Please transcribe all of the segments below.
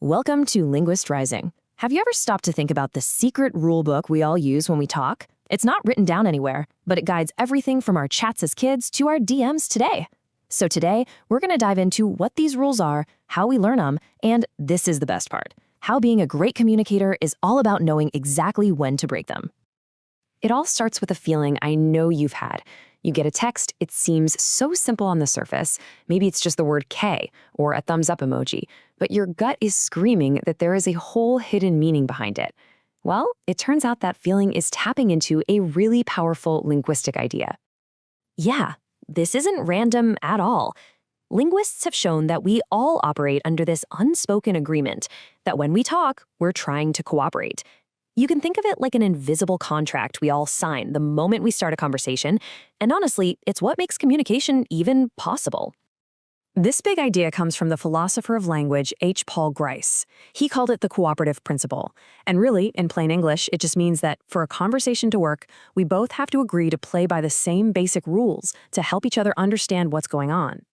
Welcome to Linguist Rising. Have you ever stopped to think about the secret rule book we all use when we talk? It's not written down anywhere, but it guides everything from our chats as kids to our DMs today. So today, we're going to dive into what these rules are, how we learn them, and this is the best part, how being a great communicator is all about knowing exactly when to break them. It all starts with a feeling I know you've had. You get a text, it seems so simple on the surface. Maybe it's just the word K or a thumbs up emoji, but your gut is screaming that there is a whole hidden meaning behind it. Well, it turns out that feeling is tapping into a really powerful linguistic idea. Yeah, this isn't random at all. Linguists have shown that we all operate under this unspoken agreement that when we talk, we're trying to cooperate. You can think of it like an invisible contract we all sign the moment we start a conversation, and honestly, it's what makes communication even possible. This big idea comes from the philosopher of language H. Paul Grice. He called it the cooperative principle. And really, in plain English, it just means that for a conversation to work, we both have to agree to play by the same basic rules to help each other understand what's going on.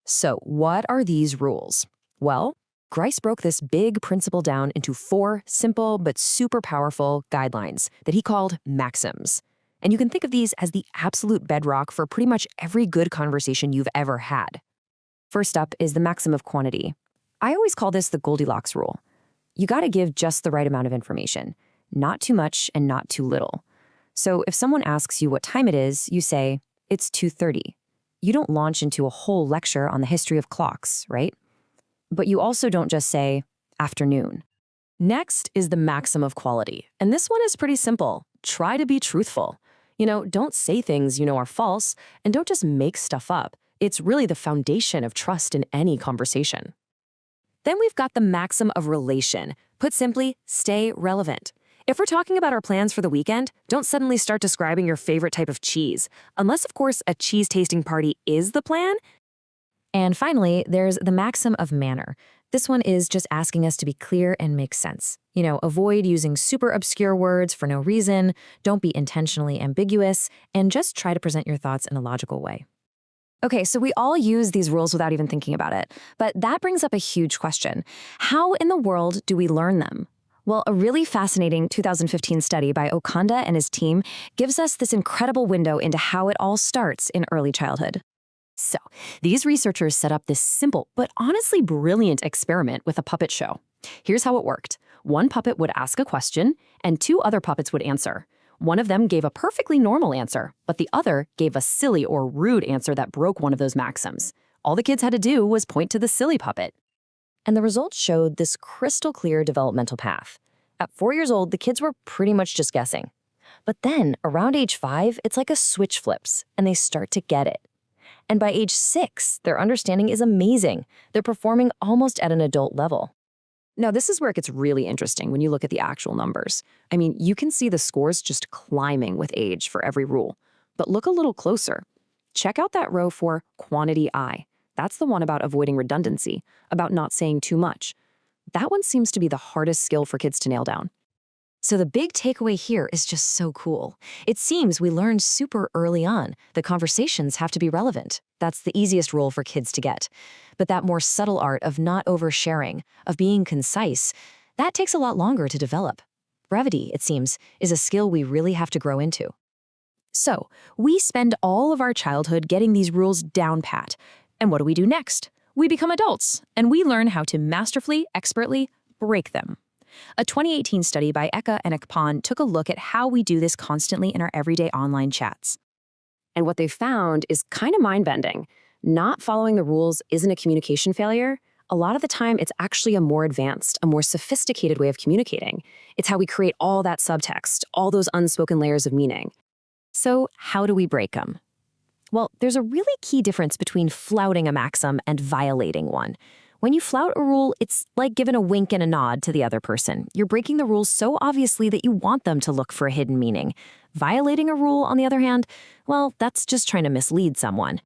So, what are these rules? Well, Grice broke this big principle down into 4 simple but super powerful guidelines that he called maxims. And you can think of these as the absolute bedrock for pretty much every good conversation you've ever had. First up is the maxim of quantity. I always call this the Goldilocks rule. You gotta give just the right amount of information, not too much and not too little. So if someone asks you what time it is, you say, it's 2:30. You don't launch into a whole lecture on the history of clocks, right? But you also don't just say, afternoon. Next is the maxim of quality. And this one is pretty simple. Try to be truthful. Don't say things you know are false, and don't just make stuff up. It's really the foundation of trust in any conversation. Then we've got the maxim of relation. Put simply, stay relevant. If we're talking about our plans for the weekend, don't suddenly start describing your favorite type of cheese. Unless, of course, a cheese tasting party is the plan. And finally, there's the maxim of manner. This one is just asking us to be clear and make sense. Avoid using super obscure words for no reason, don't be intentionally ambiguous, and just try to present your thoughts in a logical way. Okay, so we all use these rules without even thinking about it. But that brings up a huge question. How in the world do we learn them? Well, a really fascinating 2015 study by Okanda and his team gives us this incredible window into how it all starts in early childhood. So, these researchers set up this simple but honestly brilliant experiment with a puppet show. Here's how it worked. One puppet would ask a question, and 2 other puppets would answer. One of them gave a perfectly normal answer, but the other gave a silly or rude answer that broke one of those maxims. All the kids had to do was point to the silly puppet. And the results showed this crystal clear developmental path. At 4 years old, the kids were pretty much just guessing. But then, around age 5, it's like a switch flips, and they start to get it. And by age 6, their understanding is amazing. They're performing almost at an adult level. Now, this is where it gets really interesting when you look at the actual numbers. I mean, you can see the scores just climbing with age for every rule. But look a little closer. Check out that row for quantity I. That's the one about avoiding redundancy, about not saying too much. That one seems to be the hardest skill for kids to nail down. So the big takeaway here is just so cool. It seems we learned super early on that conversations have to be relevant. That's the easiest rule for kids to get. But that more subtle art of not oversharing, of being concise, that takes a lot longer to develop. Brevity, it seems, is a skill we really have to grow into. So, we spend all of our childhood getting these rules down pat. And what do we do next? We become adults, and we learn how to masterfully, expertly break them. A 2018 study by Eka and Akpan took a look at how we do this constantly in our everyday online chats. And what they found is kind of mind-bending. Not following the rules isn't a communication failure. A lot of the time, it's actually a more advanced, a more sophisticated way of communicating. It's how we create all that subtext, all those unspoken layers of meaning. So how do we break them? Well, there's a really key difference between flouting a maxim and violating one. When you flout a rule, it's like giving a wink and a nod to the other person. You're breaking the rules so obviously that you want them to look for a hidden meaning. Violating a rule, on the other hand, well, that's just trying to mislead someone.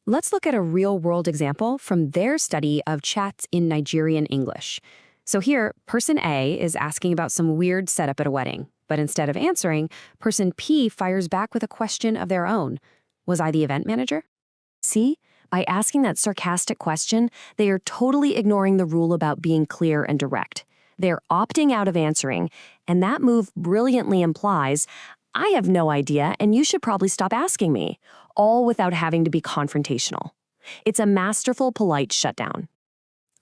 Let's look at a real-world example from their study of chats in Nigerian English. So here, person A is asking about some weird setup at a wedding, but instead of answering, person P fires back with a question of their own. Was I the event manager? See? By asking that sarcastic question, they are totally ignoring the rule about being clear and direct. They're opting out of answering, and that move brilliantly implies, I have no idea, and you should probably stop asking me, all without having to be confrontational. It's a masterful, polite shutdown.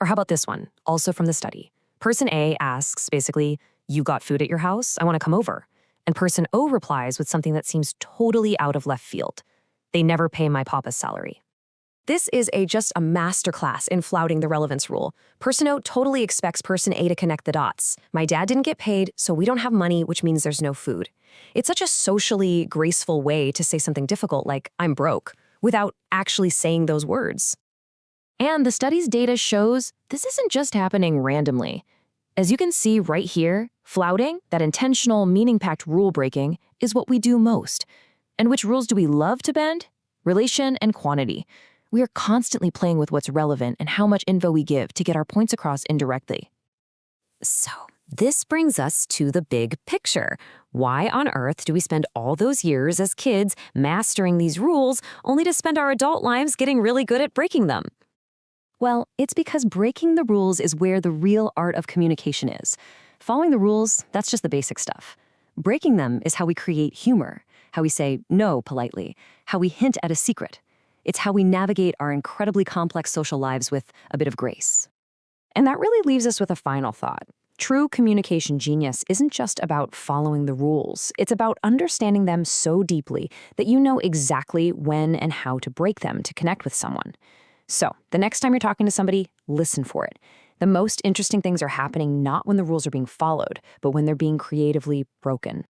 Or how about this one, also from the study? Person A asks, basically, you got food at your house? I want to come over. And person O replies with something that seems totally out of left field. They never pay my papa's salary. This is just a masterclass in flouting the relevance rule. Person O totally expects person A to connect the dots. My dad didn't get paid, so we don't have money, which means there's no food. It's such a socially graceful way to say something difficult like, I'm broke, without actually saying those words. And the study's data shows this isn't just happening randomly. As you can see right here, flouting, that intentional, meaning-packed rule breaking, is what we do most. And which rules do we love to bend? Relation and quantity. We are constantly playing with what's relevant and how much info we give to get our points across indirectly. So, this brings us to the big picture. Why on earth do we spend all those years as kids mastering these rules only to spend our adult lives getting really good at breaking them? Well, it's because breaking the rules is where the real art of communication is. Following the rules, that's just the basic stuff. Breaking them is how we create humor, how we say no politely, how we hint at a secret. It's how we navigate our incredibly complex social lives with a bit of grace. And that really leaves us with a final thought. True communication genius isn't just about following the rules. It's about understanding them so deeply that you know exactly when and how to break them to connect with someone. So, the next time you're talking to somebody, listen for it. The most interesting things are happening not when the rules are being followed, but when they're being creatively broken.